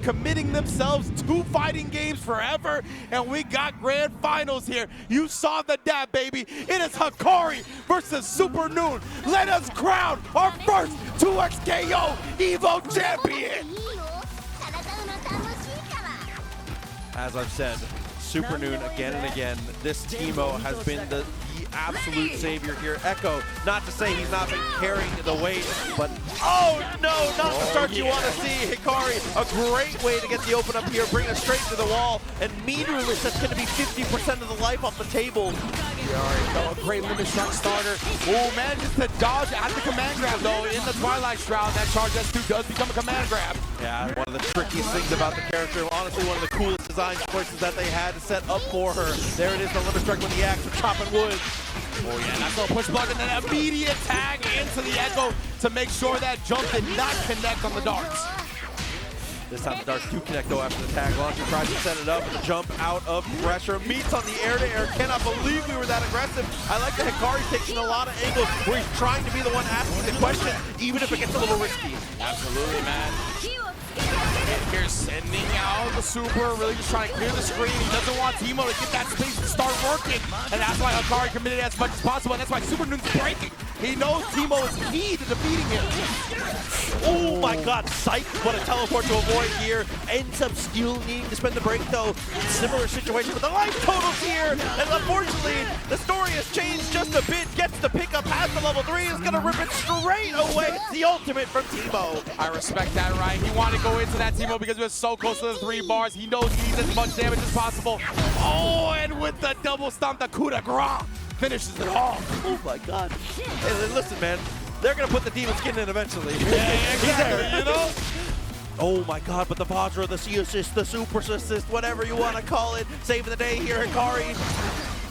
committing themselves to fighting games forever, and we got grand finals here. You saw the dab, baby. It is Hikari versus Supernoon. Let us crown our first 2XKO EVO champion. As I've said, Supernoon again and again, this Teemo has been the absolute savior here. Echo, not to say he's not been carrying the weight, but oh no, not the start you want to see. Hikari, a great way to get the open up here, bring it straight to the wall, and meterless, that's going to be 50% of the life off the table. A great limit strike starter. Oh, manages to dodge at the command grab though in the Twilight Shroud. That charge S2 does become a command grab. Yeah, one of the trickiest things about the character, honestly one of the coolest design choices that they had to set up for her. There it is, the limit strike with the axe for chopping wood. Oh yeah, nice little push button and then immediate tag into the Echo to make sure that jump did not connect on the darts. This time the darts do connect though after the tag launch. He tries to set it up and jump out of pressure. Meets on the air-to-air. Cannot believe we were that aggressive. I like that Hikari's taking a lot of angles where he's trying to be the one asking the question, even if it gets a little risky. Absolutely, man. Here's sending out the super, really just trying to clear the screen. He doesn't want Teemo to get that space to start working. And that's why Hikari committed as much as possible, and that's why Supernoon's breaking. He knows Teemo is key to defeating him. Oh my god, psych, what a teleport to avoid here. Ends up still needing to spend the break though. Similar situation with the life totals here. And unfortunately, the story has changed just a bit. Gets the pickup, has the level 3, is gonna rip it straight away. It's the ultimate from Teemo. I respect that, right? He wanted to go into that Teemo because we were so close to the 3 bars. He knows he needs as much damage as possible. Oh, and with the double stomp, the coup de grace finishes it off. Oh my god. Hey, listen, man. They're gonna put the demon skin in eventually. Yeah, exactly, you know? Oh my god, but the Vajra, the C assist, the super assist, whatever you want to call it. Saving the day here, Hikari.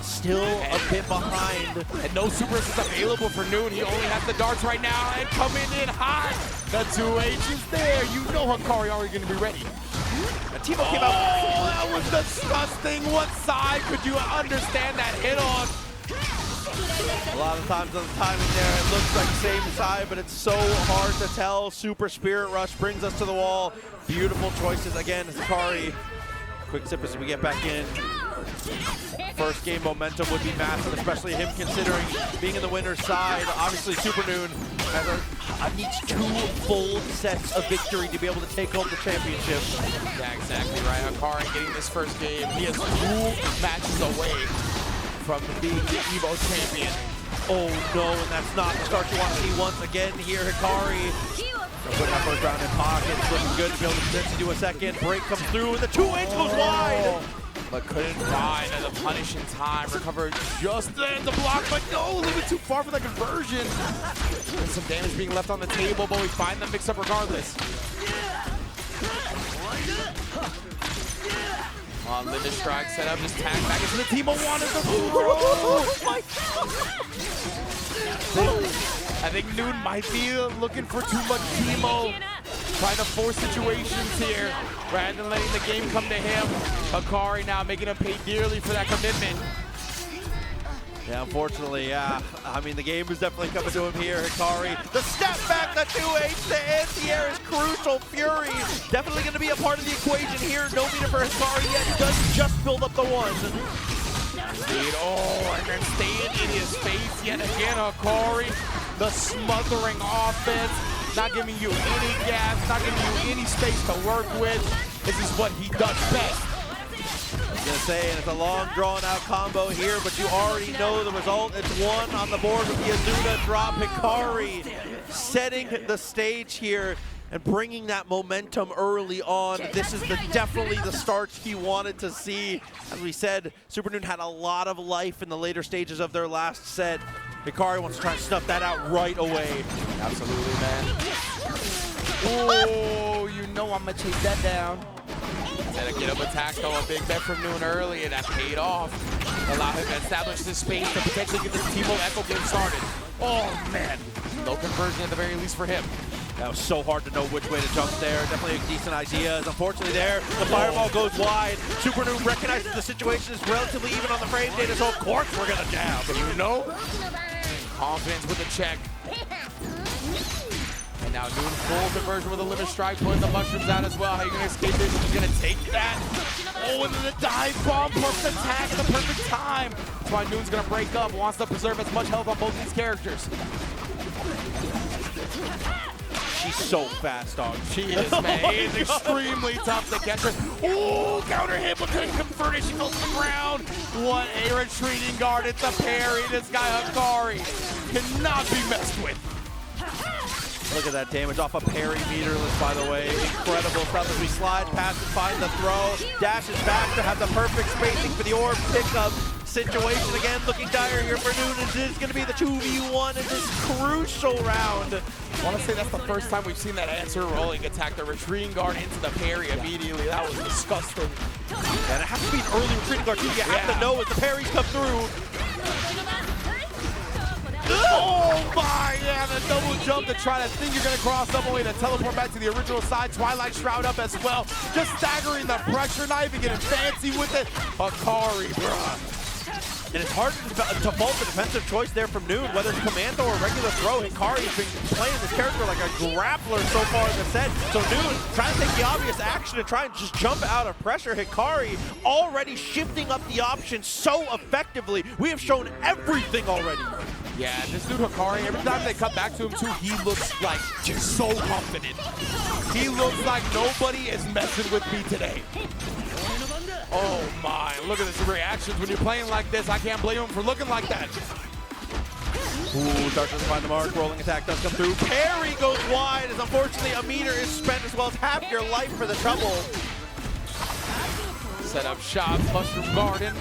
Still a bit behind. And no super assist available for Noon. He only has the darts right now and coming in hot. The 2H is there. You know Hikari already gonna be ready. And Teemo came out. Oh, that was disgusting. What side could you understand that hit on? A lot of times on the timing there, it looks like same side, but it's so hard to tell. Super Spirit Rush brings us to the wall. Beautiful choices again, Hikari. Quick sip as we get back in. First game momentum would be massive, especially him considering being in the winner's side. Obviously, Supernoon needs 2 full sets of victory to be able to take home the championship. Yeah, exactly right. Hikari getting this first game. He is 2 matches away from being the EVO champion. Oh no, and that's not the start you want to see once again here. Hikari putting that first round in pocket. It's looking good to be able to potentially do a second. Break comes through and the 2H goes wide. But couldn't find the punish in time. Recovered just then to block, but no, a little bit too far for the conversion. And some damage being left on the table, but we find them mixed up regardless. Limit strike set up, just tag back into the Teemo wanted the Oh my god! I think Noon might be looking for too much Teemo. Trying to force situations here rather than letting the game come to him. Hikari now making him pay dearly for that commitment. Yeah, unfortunately, yeah. I mean, the game is definitely coming to him here. Hikari, the step back, the 2H, the anti-air is crucial. Fury, definitely going to be a part of the equation here. No meter for Hikari yet. He does just build up the 1. Oh, and then staying in his face yet again, Hikari. The smothering offense, not giving you any gas, not giving you any space to work with. This is what he does best. I was gonna say, and it's a long drawn-out combo here, but you already know the result. It's 1 on the board with the Azuna drop. Hikari setting the stage here and bringing that momentum early on. This is definitely the start he wanted to see. As we said, Supernoon had a lot of life in the later stages of their last set. Hikari wants to try and snuff that out right away. Absolutely, man. Oh, you know I'm gonna chase that down. Instead of get up attack, though, a big bet from Noon early, and that paid off. Allow him to establish this space to potentially get this Teemo Echo game started. Oh, man. No conversion at the very least for him. That was so hard to know which way to jump there. Definitely a decent idea. Unfortunately there, the fireball goes wide. Supernoon recognizes the situation is relatively even on the frame data, so of course we're gonna jab. You know? Confidence with the check. Now Noon full conversion with a limit strike, putting the mushrooms out as well. How are you gonna escape this? He's gonna take that. Oh, and then the dive bomb, perfect attack at the perfect time. That's why Noon's gonna break up, wants to preserve as much health on both these characters. She's so fast, dog. She is, man. It is extremely tough to catch her. Oh, counter hit, but couldn't convert it. She goes to the ground. What a retreating guard. It's a parry. This guy, Hikari, cannot be messed with. Look at that damage off a parry meterless, by the way. Incredible stuff as we slide past and find the throw. Dashes back to have the perfect spacing for the orb pickup. Situation again looking dire here for Noon. This is going to be the 2v1 in this crucial round. I want to say that's the first time we've seen that answer rolling attack, the retreating guard into the parry immediately. That was disgusting. And it has to be an early retreating guard too. You have to know as the parries come through. Oh my, yeah, the double jump to try to think you're gonna cross up away to teleport back to the original side. Twilight Shroud up as well. Just staggering the pressure knife and getting fancy with it. Hikari, bruh. And it's hard to fault the defensive choice there from Noon, whether it's commando or regular throw. Hikari has been playing this character like a grappler so far in the set. So Noon trying to take the obvious action and try and just jump out of pressure. Hikari already shifting up the options so effectively. We have shown everything already. Yeah, this dude Hikari, every time they come back to him too, he looks like just so confident. He looks like nobody is messing with me today. Oh my, look at his reactions. When you're playing like this, I can't blame him for looking like that. Ooh, Dark doesn't find the mark. Rolling attack does come through. Parry goes wide as unfortunately a meter is spent as well as half your life for the trouble. Set up shots, Mushroom Garden.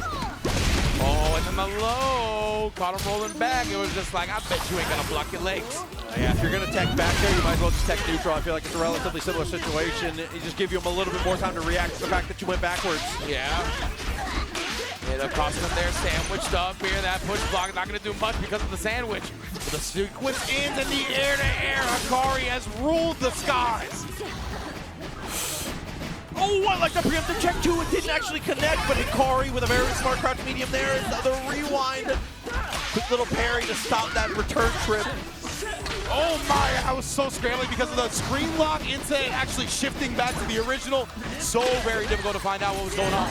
Oh, and then the low. Caught him rolling back. It was just like, I bet you ain't gonna block your legs. Yeah, if you're gonna tech back there, you might as well just tech neutral. I feel like it's a relatively similar situation. You just give you them a little bit more time to react to the fact that you went backwards. Yeah. Yeah, the crossman there sandwiched up here. That push block not gonna do much because of the sandwich. But the sequence ends in the air to air. Hikari has ruled the skies. Oh, I like the preemptive check too. It didn't actually connect, but Hikari with a very smart crouch medium there is the rewind. Quick little parry to stop that return trip. Oh my, I was so scrambling because of the screen lock into it actually shifting back to the original. So very difficult to find out what was going on.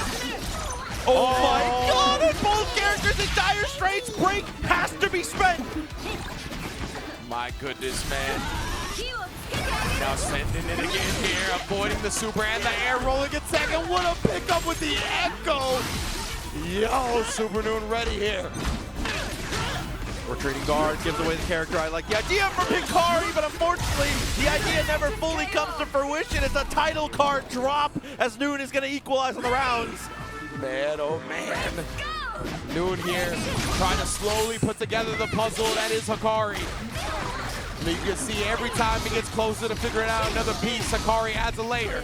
Oh my god, and both characters in dire straits. Break has to be spent. My goodness, man. Now sending it again here, avoiding the super and the air rolling attack, and what a pickup with the echo! Yo, Supernoon ready here. Retreating guard gives away the character. I like the idea from Hikari, but unfortunately, the idea never fully comes to fruition. It's a title card drop as Noon is going to equalize on the rounds. Man, oh man. Noon here, trying to slowly put together the puzzle that is Hikari. You can see every time he gets closer to figuring out another piece, Hikari adds a layer.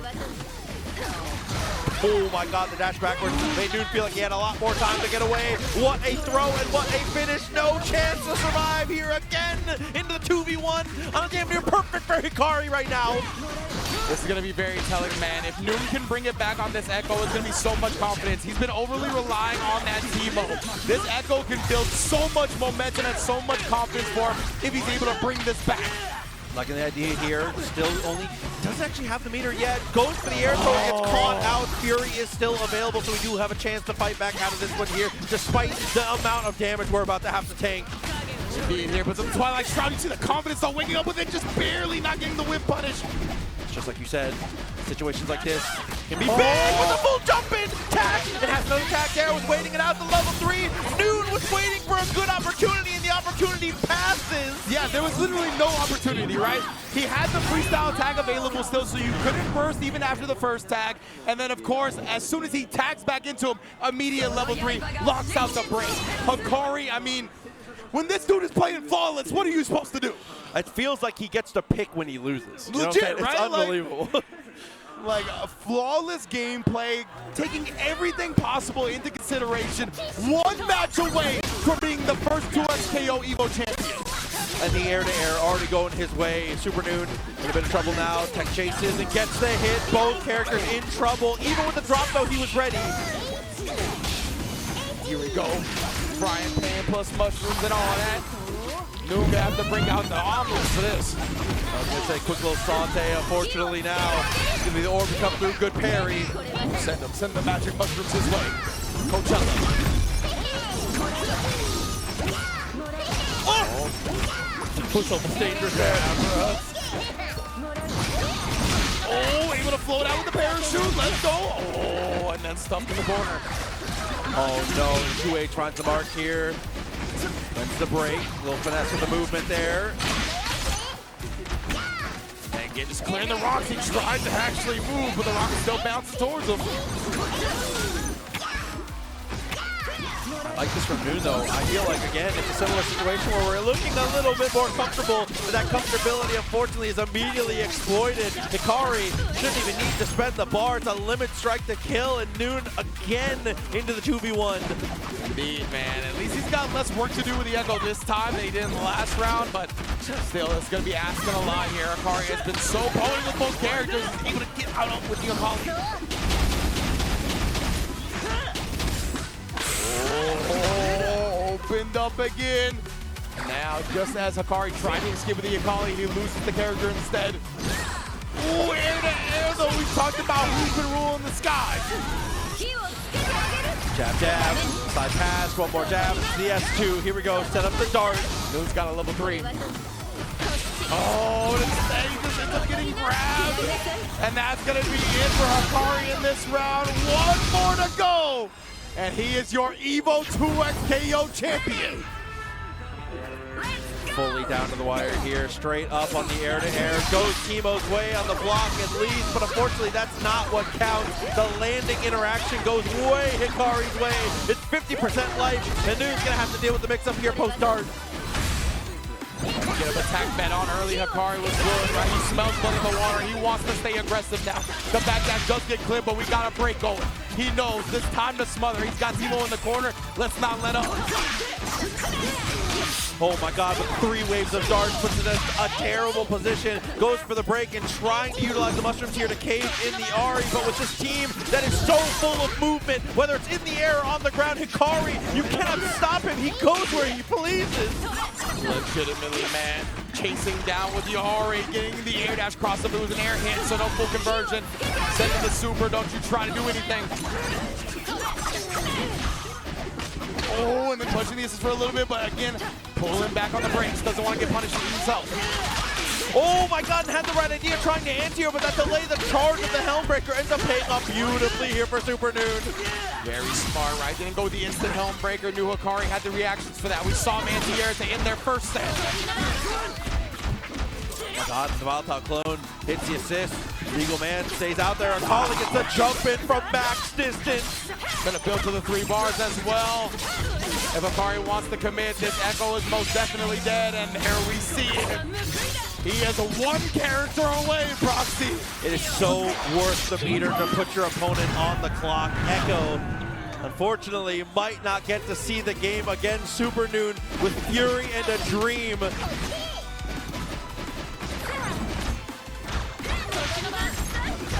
Oh my god, the dash backwards made Noon feel like he had a lot more time to get away. What a throw and what a finish. No chance to survive here again into the 2v1 on a damn near perfect for Hikari right now. This is going to be very telling, man. If Noon can bring it back on this Echo, it's going to be so much confidence. He's been overly relying on that Teemo. This Echo can build so much momentum and so much confidence for him if he's able to bring this back. Liking the idea here, still only doesn't actually have the meter yet. Goes for the air throw, gets caught out. Fury is still available, so we do have a chance to fight back out of this one here, despite the amount of damage we're about to have to tank. Being here, but the Twilight Shroud, you see the confidence on waking up with it, just barely not getting the whip punish. Just like you said, situations like this can be big with a full jump in. Tag, it has another tag there, was waiting it out to level 3. Noon was waiting for a good opportunity, and the opportunity passes. Yeah, there was literally no opportunity, right? He had the freestyle tag available still, so you couldn't burst even after the first tag. And then, of course, as soon as he tags back into him, immediate level 3, locks out the break. Hikari, I mean, when this dude is playing flawless, what are you supposed to do? It feels like he gets to pick when he loses. You Legit, know right? It's unbelievable. Like a flawless gameplay, taking everything possible into consideration, one match away from being the first 2SKO EVO champion. And the air-to-air already going his way. Supernoon in a bit of trouble now. Tech chases and gets the hit. Both characters in trouble. Even with the drop, though, he was ready. Here we go. Frying pan plus mushrooms and all that. Noon gonna have to bring out the omelets for this. I was gonna say quick little saute. Unfortunately now, it's gonna be the orb to come through. Good parry. Send the magic mushrooms his way. Coachella. Oh! Push almost dangerous there. Oh, able to float out with the parachute. Let's go. Oh, and then stuffed in the corner. Oh no, 2H finds the mark here. That's the break. A little finesse with the movement there. And again, just clearing the rocks. He tried to actually move, but the rock is still bouncing towards him. I like this from Noon though. I feel like, again, it's a similar situation where we're looking a little bit more comfortable, but that comfortability, unfortunately, is immediately exploited. Hikari shouldn't even need to spend the bar. It's a limit strike to kill, and Noon again into the 2v1. Indeed, man. At least he's got less work to do with the Echo this time than he did in the last round, but still, it's going to be asking a lot here. Hikari has been so potent with both characters. He's able to get out with the Hikari. Oh, opened up again. Now, just as Hikari tried to escape with the Hikari, he loses the character instead. Ooh, air to air, though. We talked about who can rule in the sky. Jab, jab, side pass, one more jab, CS2, here we go, set up the dart. Noon's got a level 3. Oh, and instead he just ends up getting grabbed. And that's going to be it for Hikari in this round. One more to go. And he is your EVO 2X KO champion. Fully down to the wire here, straight up on the air-to-air. Goes Teemo's way on the block and leads, but unfortunately that's not what counts. The landing interaction goes way Hikari's way. It's 50% life, and Noon's gonna have to deal with the mix-up here post-dart. Get him attack bet on early. Hikari was good, right? He smells blood in the water. He wants to stay aggressive now. The backdash does get clear, but we got a break going. He knows this time to smother. He's got Teemo in the corner. Let's not let up. Oh my God, with 3 waves of darts, puts it in a terrible position. Goes for the break and trying to utilize the mushrooms here to cave in the Ari, but with this team that is so full of movement, whether it's in the air or on the ground, Hikari, you cannot stop him. He goes where he pleases. Legitimately, man. Chasing down with the Ari, getting the air dash cross him. It was an air hit, so no full conversion. Sending the super, don't you try to do anything. Oh, and then pushing the assist for a little bit, but again, pulling back on the brakes. Doesn't want to get punished himself. Oh my God, and had the right idea trying to anti-air, but that delay the charge of the Helmbreaker ends up paying off beautifully here for Supernoon. Very smart, right? Didn't go the instant Helmbreaker. Knew Hikari had the reactions for that. We saw him anti-air to end their first set. Oh my God, the volatile clone hits the assist. Eagle Man stays out there. Calling gets the jump in from max distance. Gonna build to the 3 bars as well. If Hikari wants to commit, this Echo is most definitely dead, and there we see it. He is a 1 character away, Proxy. It is so worth the meter to put your opponent on the clock. Echo, unfortunately, might not get to see the game again. Supernoon with Fury and a Dream.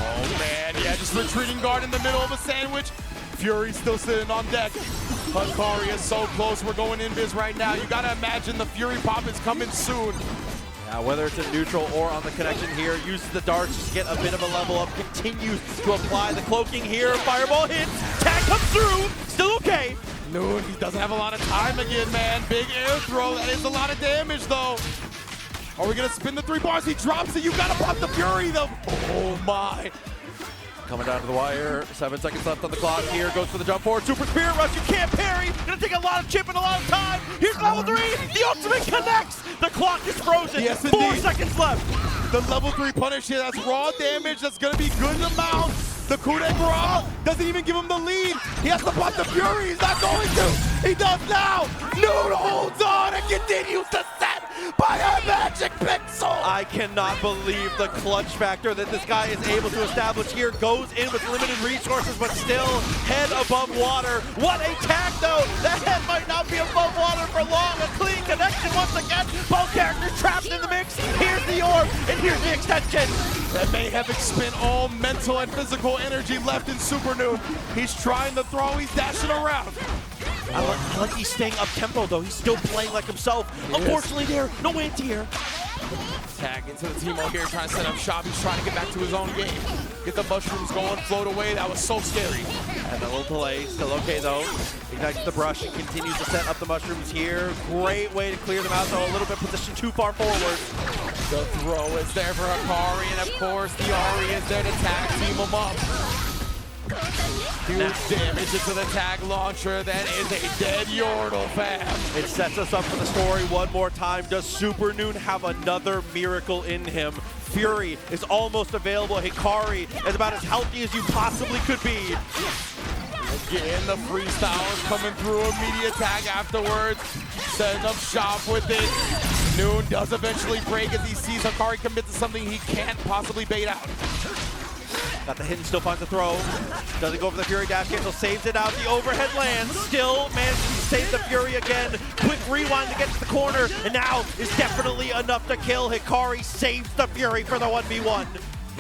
Oh man, yeah, just retreating guard in the middle of a sandwich. Fury still sitting on deck. Hikari is so close. We're going in biz right now. You gotta imagine the Fury pop is coming soon. Yeah, whether it's in neutral or on the connection here, uses the darts to get a bit of a level up, continues to apply the cloaking here. Fireball hits, tag comes through, still okay. Noon, he doesn't have a lot of time again, man. Big air throw, that is a lot of damage though. Are we gonna spin the 3 bars? He drops it. You gotta pop the Fury though. Oh my. Coming down to the wire, 7 seconds left on the clock here, goes for the jump forward, super spirit rush, you can't parry, gonna take a lot of chip and a lot of time, here's level 3, the ultimate connects, the clock is frozen, yes, 4 indeed. seconds left. The level 3 punish here, that's raw damage, that's gonna be good in the mount. The coup de grace doesn't even give him the lead. He has to pop the Fury, he's not going to. He does now. Noon holds on and continues to set by a magic pixel. I cannot believe the clutch factor that this guy is able to establish here. Goes in with limited resources, but still head above water. What a tag though. That head might not be above water for long. A clean connection once again. Both characters trapped in the mix. Here's the orb, and here's the extension. That may have expended all mental and physical energy left in Supernoon. He's trying to throw, he's dashing around. I like he's staying up-tempo, though. He's still playing like himself. Unfortunately, there, no anti-air. Tag into the Teemo here, trying to set up shop. He's trying to get back to his own game. Get the mushrooms going, float away. That was so scary. And a little delay, still okay though. Ignites the brush and continues to set up the mushrooms here. Great way to clear them out, though. A little bit positioned too far forward. The throw is there for Hikari, and of course the Ari is there to tag team him up. Huge damage into the tag launcher. That is a dead Yordle, fam. It sets us up for the story one more time. Does Supernoon have another miracle in him? Fury is almost available. Hikari is about as healthy as you possibly could be. Again, the freestyle is coming through. Immediate tag afterwards. Setting up shop with it. Noon does eventually break as he sees Hikari commit to something he can't possibly bait out. Got the hit and still finds the throw. Doesn't go for the Fury dash cancel, saves it out. The overhead lands, still manages to save the Fury again. Quick rewind to get to the corner, and now is definitely enough to kill. Hikari saves the Fury for the 1v1.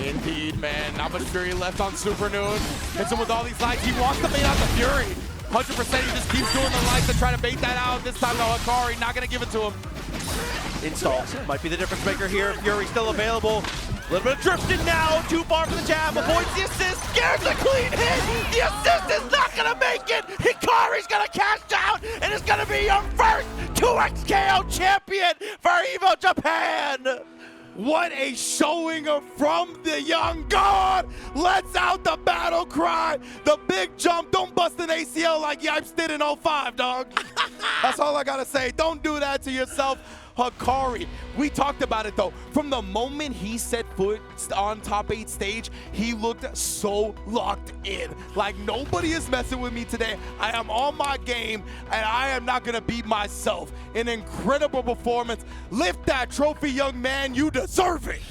Indeed, man. Not much Fury left on Supernoon. Hits him with all these lights. He wants to bait out the Fury. 100% he just keeps doing the lights to try to bait that out. This time, though, Hikari not going to give it to him. Install might be the difference maker here. Fury still available. A little bit of drifting now. Too far for the jab. Avoids the assist. Gets a clean hit. The assist is not going to make it. Hikari's going to cash out. And it's going to be your first 2x KO champion for EVO Japan. What a showing from the young god. Lets out the battle cry. The big jump. Don't bust an ACL like Yipes did in 05, dog. That's all I got to say. Don't do that to yourself. Hikari, we talked about it though. From the moment he set foot on top 8 stage, he looked so locked in. Like nobody is messing with me today. I am on my game and I am not gonna beat myself. An incredible performance. Lift that trophy, young man, you deserve it.